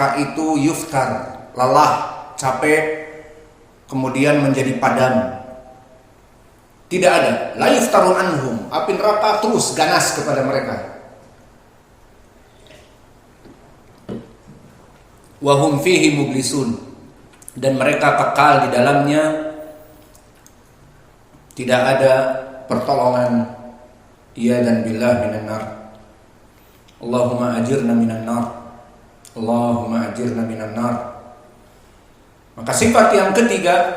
neraka itu yuftar, lelah, capek, kemudian menjadi padam. Tidak ada, la yuftaru anhum, api neraka terus ganas kepada mereka. Wa hum fihi mublisun, dan mereka kekal di dalamnya, tidak ada pertolongan. Ya dan billah minan nar. Allahumma ajirna minan nar. Allahumma ajirna minan nar. Maka sifat yang ketiga,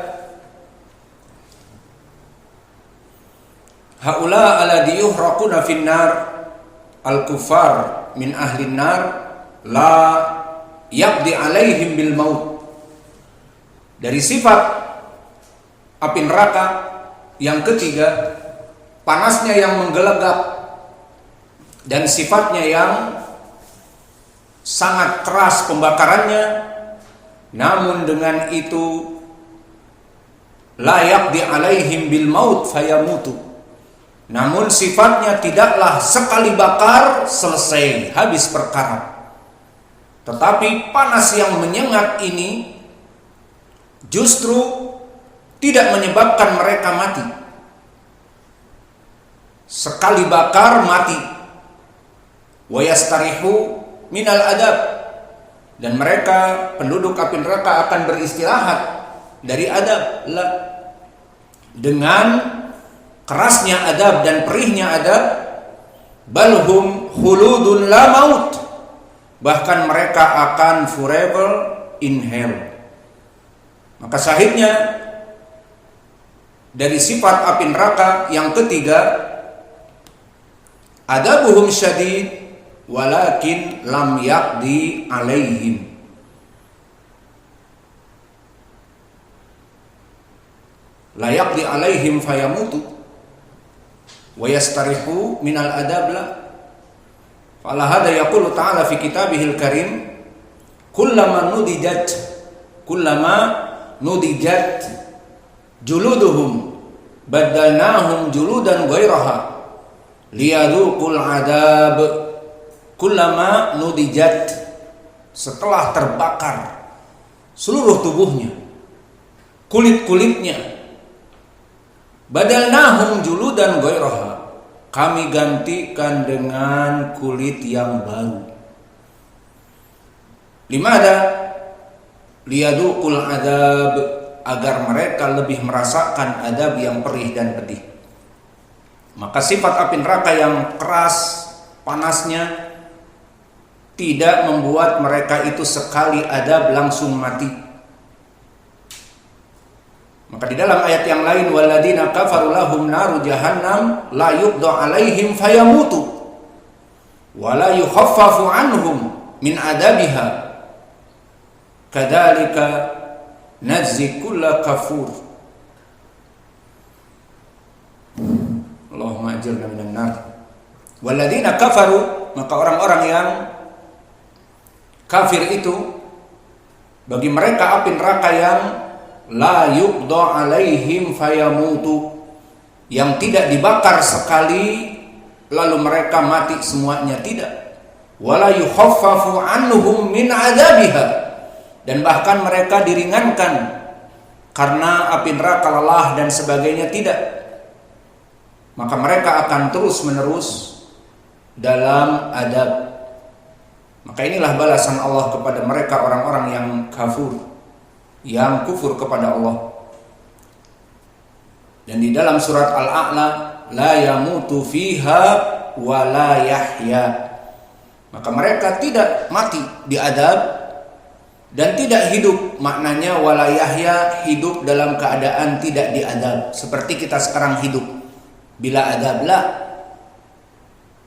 haula alladhi yuhraquna finnar al-kuffar min ahli nar la yaqdi alaihim bil maut. Dari sifat api neraka yang ketiga, panasnya yang menggelegak dan sifatnya yang sangat keras pembakarannya, namun dengan itu la yaqdi alaihim bil maut fayamutu. Namun sifatnya tidaklah sekali bakar selesai, habis perkara. Tetapi panas yang menyengat ini justru tidak menyebabkan mereka mati. Sekali bakar mati. Wa yastarihu minal adab, dan mereka penduduk api neraka akan beristirahat dari adab. Dengan kerasnya adab dan perihnya adab, balhum khuludun la maut, bahkan mereka akan forever in hell. Maka syahidnya dari sifat api neraka yang ketiga, adabuhum syadid walakin lam yaqdi alaihim. La yaqdi alaihim fayamutu wa yastarihu minal adab la. Fala hada yaqulu ta'ala fi kitabihil karim, kullama nudijat juluduhum badalnahum juludan ghairaha liyadhuqul adab. Kullama nudijat, setelah terbakar seluruh tubuhnya, kulit-kulitnya, badalnahum juludan ghairaha, kami gantikan dengan kulit yang baru. Limada liyadhuqul adab, agar mereka lebih merasakan adab yang perih dan pedih. Maka sifat api neraka yang keras panasnya tidak membuat mereka itu sekali adab langsung mati. Maka di dalam ayat yang lain, walladzina kafaru lahum naru jahannam la yuqda alaihim fayamutu wa la yukhaffafu anhum min adabiha kadzalika najzi kulla kafur. Allahumma ajirna minan nar. Walladzina kafaru, maka orang-orang yang kafir itu, bagi mereka api neraka yang la yuqda alaihim fayamutu, yang tidak dibakar sekali lalu mereka mati semuanya, tidak. Wala yukhaffafu anhum min adabiha, dan bahkan mereka diringankan karena api neraka lelah dan sebagainya, tidak. Maka mereka akan terus menerus dalam adab. Maka inilah balasan Allah kepada mereka orang-orang yang kafir, yang kufur kepada Allah. Dan di dalam surat Al-A'la, la yamutu fiha wa la yahya, maka mereka tidak mati di adab dan tidak hidup. Maknanya wala yahya, hidup dalam keadaan tidak diadab seperti kita sekarang hidup bila adab.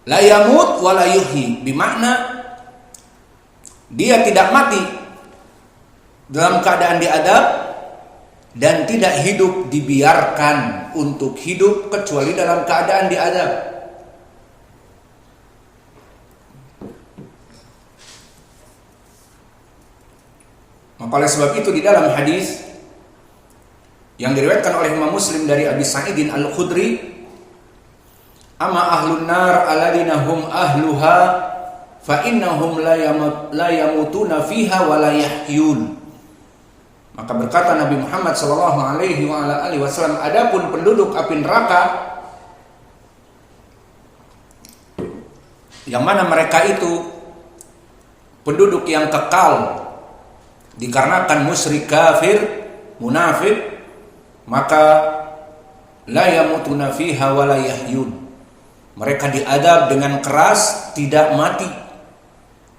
La yamut wa la yuhyi, bimakna dia tidak mati dalam keadaan diadab dan tidak hidup dibiarkan untuk hidup kecuali dalam keadaan diadab. Maka oleh sebab itu di dalam hadis yang diriwayatkan oleh Imam Muslim dari Abi Sa'idin Al-Khudri, amma ahlun nar alladzina hum ahluha fa innahum la yamutuna fiha wa la yahyun. Maka berkata Nabi Muhammad sallallahu alaihi wasallam, adapun penduduk api neraka yang mana mereka itu penduduk yang kekal dikarenakan musyrik, kafir, munafik, maka la yamutuna fiha wa la yahyun. Mereka diadab dengan keras, tidak mati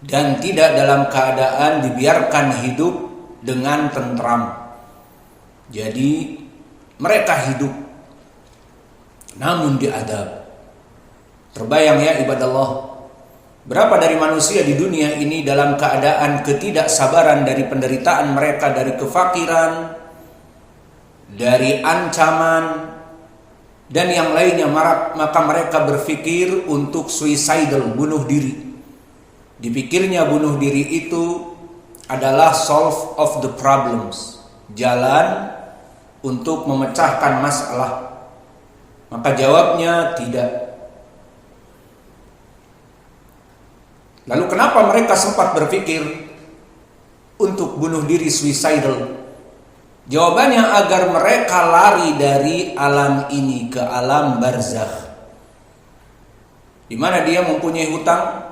dan tidak dalam keadaan dibiarkan hidup dengan tentram. Jadi mereka hidup namun diadab. Terbayang ya ibadallah, berapa dari manusia di dunia ini dalam keadaan ketidaksabaran dari penderitaan mereka, dari kefakiran, dari ancaman dan yang lainnya, maka mereka berpikir untuk suicidal, bunuh diri. Dipikirnya bunuh diri itu adalah solve of the problems, jalan untuk memecahkan masalah. Maka jawabnya tidak. Lalu kenapa mereka sempat berpikir untuk bunuh diri, suicidal? Jawabannya agar mereka lari dari alam ini ke alam barzakh, di mana dia mempunyai hutang,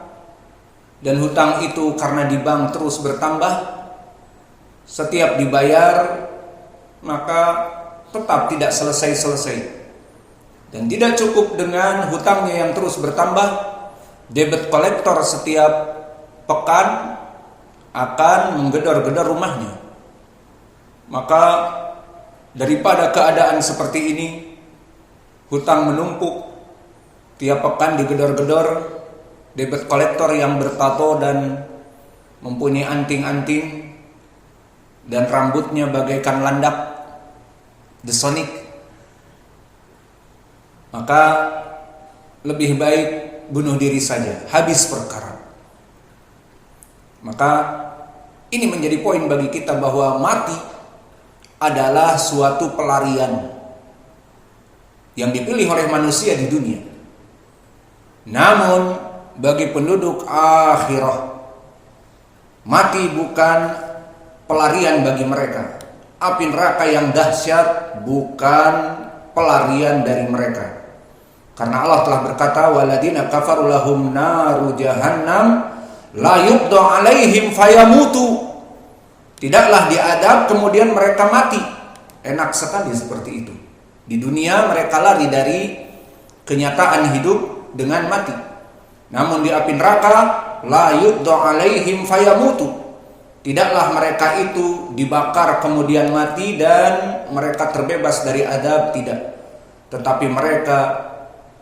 dan hutang itu karena di bank terus bertambah. Setiap dibayar maka tetap tidak selesai-selesai. Dan tidak cukup dengan hutangnya yang terus bertambah, debit kolektor setiap pekan akan menggedor-gedor rumahnya. Maka daripada keadaan seperti ini, hutang menumpuk, tiap pekan digedor-gedor, debit kolektor yang bertato dan mempunyai anting-anting dan rambutnya bagaikan landak, The Sonic, maka lebih baik bunuh diri saja, habis perkara. Maka ini menjadi poin bagi kita bahwa mati adalah suatu pelarian yang dipilih oleh manusia di dunia. Namun bagi penduduk akhirah, mati bukan pelarian bagi mereka. Api neraka yang dahsyat bukan pelarian dari mereka. Karena Allah telah berkata, waladina kafaru lahum naru jahannam la yuqda alaihim fayamutu. Tidaklah diadab kemudian mereka mati. Enak sekali seperti itu. Di dunia mereka lari dari kenyataan hidup dengan mati. Namun di api neraka la yuqda alaihim fayamutu. Tidaklah mereka itu dibakar kemudian mati dan mereka terbebas dari adab, tidak. Tetapi mereka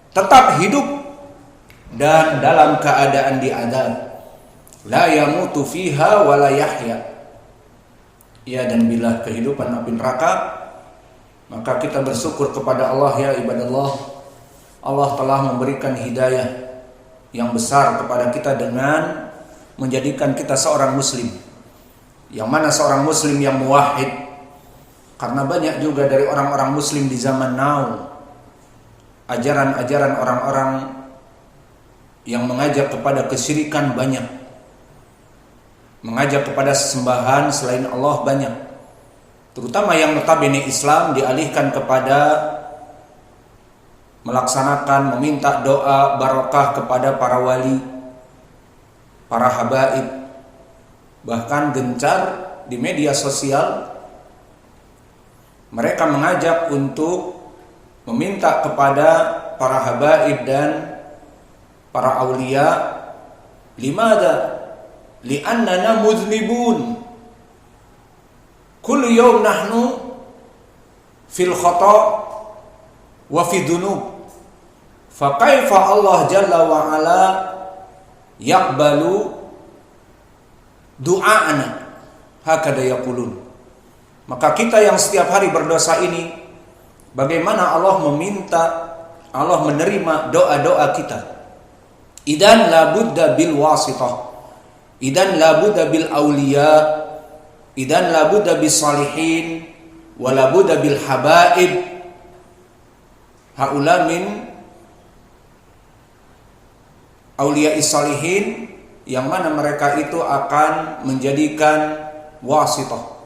tetap hidup dan dalam keadaan diadab. La yamutu fiha wa la yahya. Ya, dan bila kehidupan api neraka, maka kita bersyukur kepada Allah ya ibadallah. Allah telah memberikan hidayah yang besar kepada kita dengan menjadikan kita seorang muslim. Yang mana seorang muslim yang muwahhid. Karena banyak juga dari orang-orang muslim di zaman now, ajaran-ajaran orang-orang yang mengajak kepada kesyirikan banyak, mengajak kepada sesembahan selain Allah banyak. Terutama yang notabene Islam dialihkan kepada melaksanakan, meminta doa barokah kepada para wali, para habaib. Bahkan gencar di media sosial mereka mengajak untuk meminta kepada para habaib dan para aulia. Limada? Li'annana mudhnibun. Kullu yawm nahnu fil khata' wa fi dhunub. Fa kaifa Allah jalla wa ala yaqbalu du'a'ana, hakada yaqulun. Maka kita yang setiap hari berdosa ini, bagaimana Allah meminta, Allah menerima doa-doa kita? Idan la budda bil wasitah, idan la budda bil awliya, idan la budda bis salihin, wa la budda bil habaib. Haula min awliya is salihin yang mana mereka itu akan menjadikan wasithah.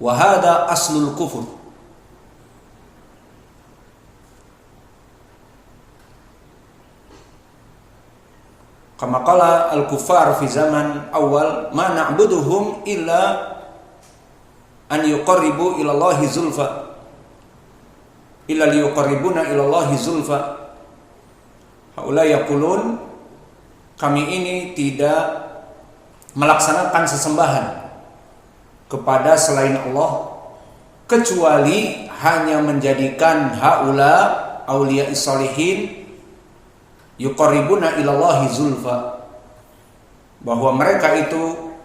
Wa hadza aslul kufur. Kama qala al-kuffar fi zaman awal, ma na'buduhum illa an yuqarribu ila Allahi zulfa. Illa liyuqarribuna ila Allahi zulfa. Haula yaqulun, kami ini tidak melaksanakan sesembahan kepada selain Allah kecuali hanya menjadikan haula auliya salihin yuqarribuna ilallahi zulfa, bahwa mereka itu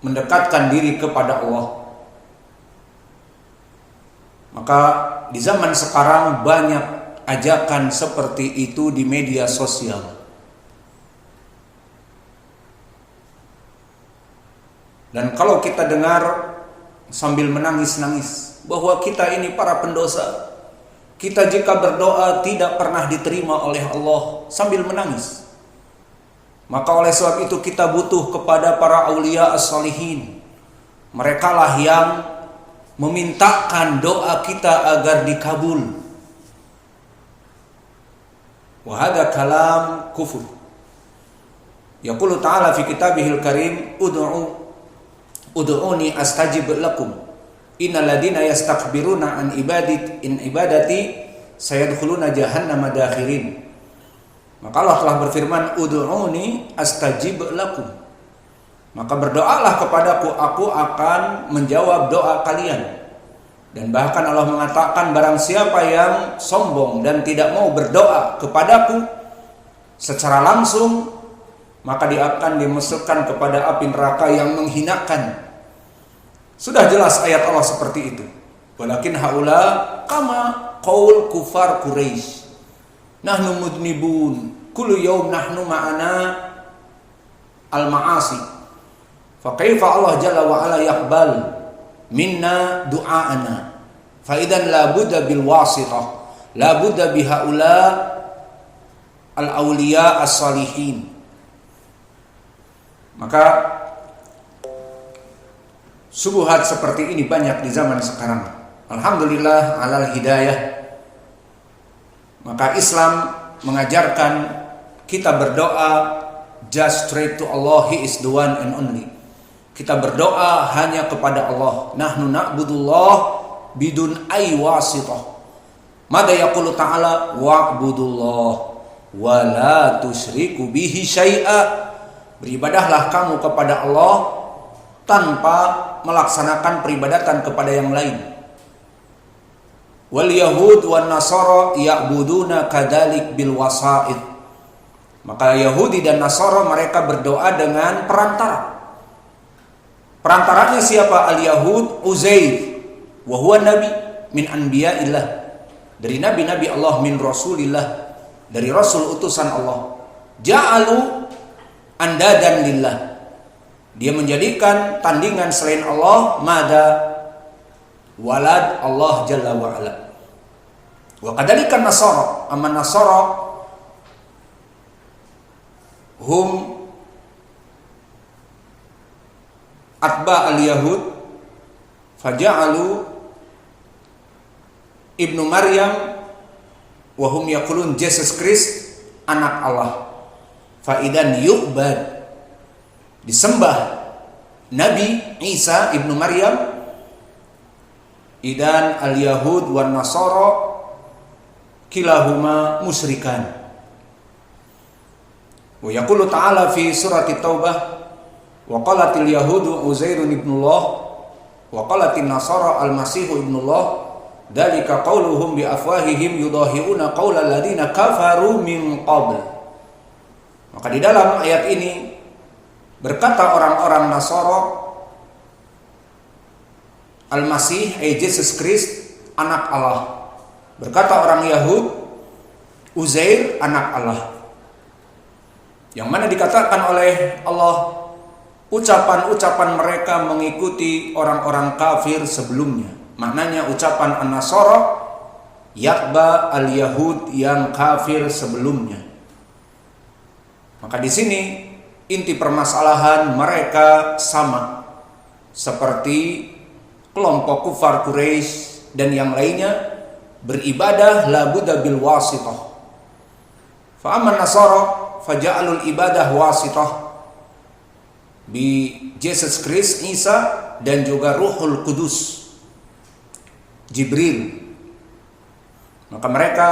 mendekatkan diri kepada Allah. Maka di zaman sekarang banyak ajakan seperti itu di media sosial. Dan kalau kita dengar sambil menangis-nangis bahwa kita ini para pendosa, kita jika berdoa tidak pernah diterima oleh Allah, sambil menangis, maka oleh sebab itu kita butuh kepada para aulia as-salihin. Mereka lah yang memintakan doa kita agar dikabul. Wa hadza kalam kufur. Yaqulu ta'ala fi kitabihil karim, ud'uni astajib lakum. Innal ladina yastakbiruna an ibadati sayadkhuluna jahannama dakhirin. Maka Allah telah berfirman, ud'uni astajib lakum. Maka berdoalah kepadaku, aku akan menjawab doa kalian. Dan bahkan Allah mengatakan, barang siapa yang sombong dan tidak mau berdoa kepadaku secara langsung, maka dia akan dimasukkan kepada api neraka yang menghinakan. Sudah jelas ayat Allah seperti itu. Walakin haula kama qaul kufar Quraisy. Nahnu mudnibun, kullu yawm nahnu ma'ana al-ma'asi. Fa kaifa Allah jalla wa ala yaqbal minna du'aana. Fa idzan la budda bil wasithah, la budda bi haula al-awliya as-salihin. Maka subuhat seperti ini banyak di zaman sekarang. Alhamdulillah alal hidayah. Maka Islam mengajarkan kita berdoa just straight to Allah. He is the one and only. Kita berdoa hanya kepada Allah. Nahnu na'budullah bidun ay wasithah. Mada yaqulu ta'ala wa'budullah wa la tusyriku bihi syai'a. Beribadahlah kamu kepada Allah tanpa melaksanakan peribadatan kepada yang lain. Wal yahud wan nasara ya'buduna kadzalik bil wasaid. Maka Yahudi dan Nasara mereka berdoa dengan perantara. Perantaranya siapa? Al-Yahud Uzair wa huwa nabi min anbiya'illah. Dari nabi-nabi Allah, min rasulillah, dari rasul utusan Allah. Ja'alu andadan lillah. Dia menjadikan tandingan selain Allah, mada walad Allah jalla wa ala. Wa kadzalika Nasara, amma Nasara hum atba al-Yahud faja'alu Ibnu Maryam wa hum yaqulun Jesus Christ anak Allah. Fa idan yu'bad, disembah Nabi Isa Ibnu Maryam. Idan al-Yahud wan Nasara kilahuma musyrikan. Wa yaqulu ta'ala fi surati Taubah, wa qalatil yahudu Uzairun ibnullah wa qalatin nasara al-masihu ibnullah dzalika qauluhum bi afwahihim yudahiuna qaulal ladina kafaru min qabl. Maka di dalam ayat ini berkata orang-orang Nasara, Al-Masih Jesus Christ anak Allah. Berkata orang Yahud, Uzair anak Allah. Yang mana dikatakan oleh Allah, ucapan-ucapan mereka mengikuti orang-orang kafir sebelumnya. Maknanya ucapan An-Nasara yatba al-Yahud yang kafir sebelumnya. Maka di sini inti permasalahan mereka sama seperti kelompok kufar Quraisy dan yang lainnya, beribadah la budda bil wasithah. Fa amman nasara faja'alul ibadah wasithah bi Jesus Christ, Isa, dan juga Ruhul Kudus, Jibril. Maka mereka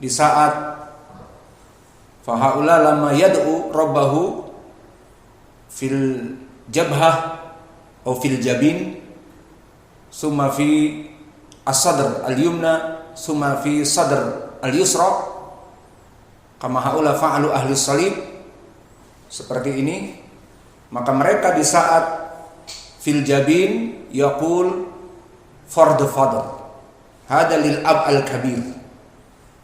di saat fahaula lama yad'u rabbahu fil jabhah atau fil jabin, summa fi as-sadr al-yumna, summa fi sadr al-yusra, kama haula fa'alu ahli salib, seperti ini. Maka mereka di saat fil jabin yaqul for the father, hada lil ab al-kabir,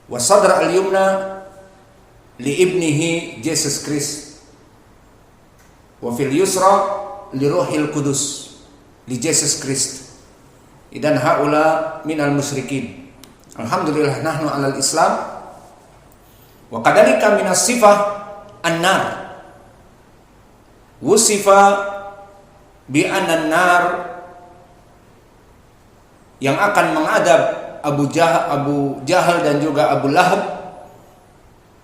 wa sadr al-yumna li ibnihi Jesus Christ, wa fil yusra li ruhil kudus li Jesus Christ. Idan haula minal musyrikin. Alhamdulillah nahnu alal Islam. Wa kadalika minas sifah an-nar. Wusifa bi anna an-nar yang akan mengadab Abu Jahal dan juga Abu Lahab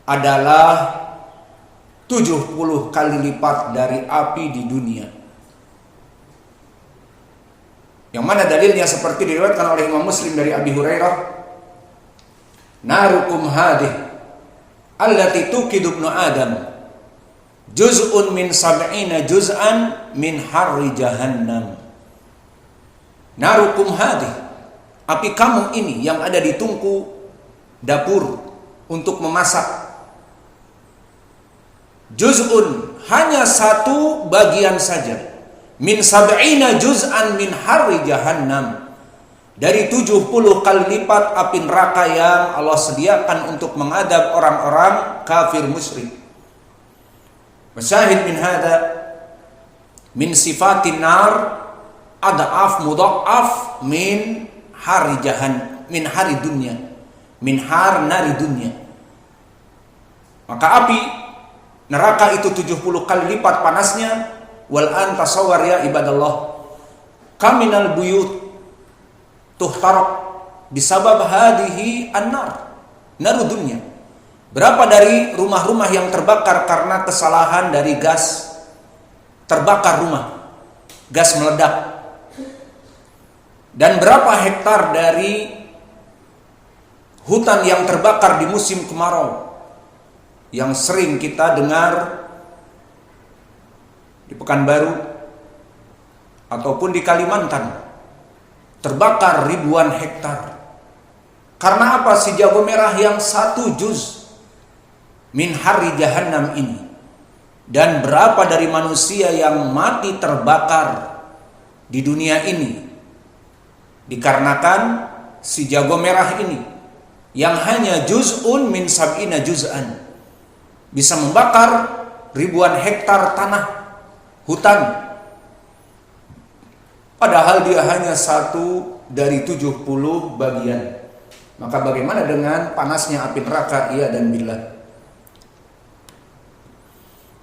adalah 70 kali lipat dari api di dunia. Yang mana dalilnya seperti diriwayatkan oleh Imam Muslim dari Abi Hurairah, narukum hadih allati tuqidu ibnu Adam juz'un min sab'ina juz'an min harri jahannam. Narukum hadih, api kamu ini yang ada di tungku dapur untuk memasak, juz'un, hanya satu bagian saja, min sab'ina juz'an min harri jahannam, dari 70 kali lipat api neraka yang Allah sediakan untuk mengadab orang-orang kafir musyrik. Masyahid min hada min sifatin nar ad'af mudha'af min hari min hari dunia, min har nari dunia. Maka api neraka itu 70 kali lipat panasnya. Wal an tasawwar ya ibadallah, kaminal buyut tuhtaraq bisabab hadihi an-nar, naru dunya. Berapa dari rumah-rumah yang terbakar karena kesalahan dari gas, terbakar rumah, gas meledak. Dan berapa hektar dari hutan yang terbakar di musim kemarau yang sering kita dengar di Pekanbaru ataupun di Kalimantan, terbakar ribuan hektar. Karena apa? Si jago merah yang 1 juz min hari jahannam ini. Dan berapa dari manusia yang mati terbakar di dunia ini dikarenakan si jago merah ini yang hanya juz'un min sab'ina juz'an, bisa membakar ribuan hektar tanah hutan, padahal dia hanya 1 dari 70 bagian. Maka bagaimana dengan panasnya api neraka? Iya dan billah.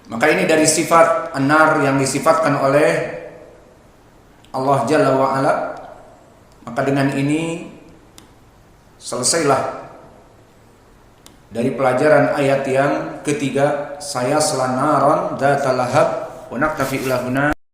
Maka ini dari sifat an-nar yang disifatkan oleh Allah Jalla wa'ala. Maka dengan ini selesailah dari pelajaran ayat yang ketiga, saya selanaron dzatal lahab. Wa naktafi ila huna.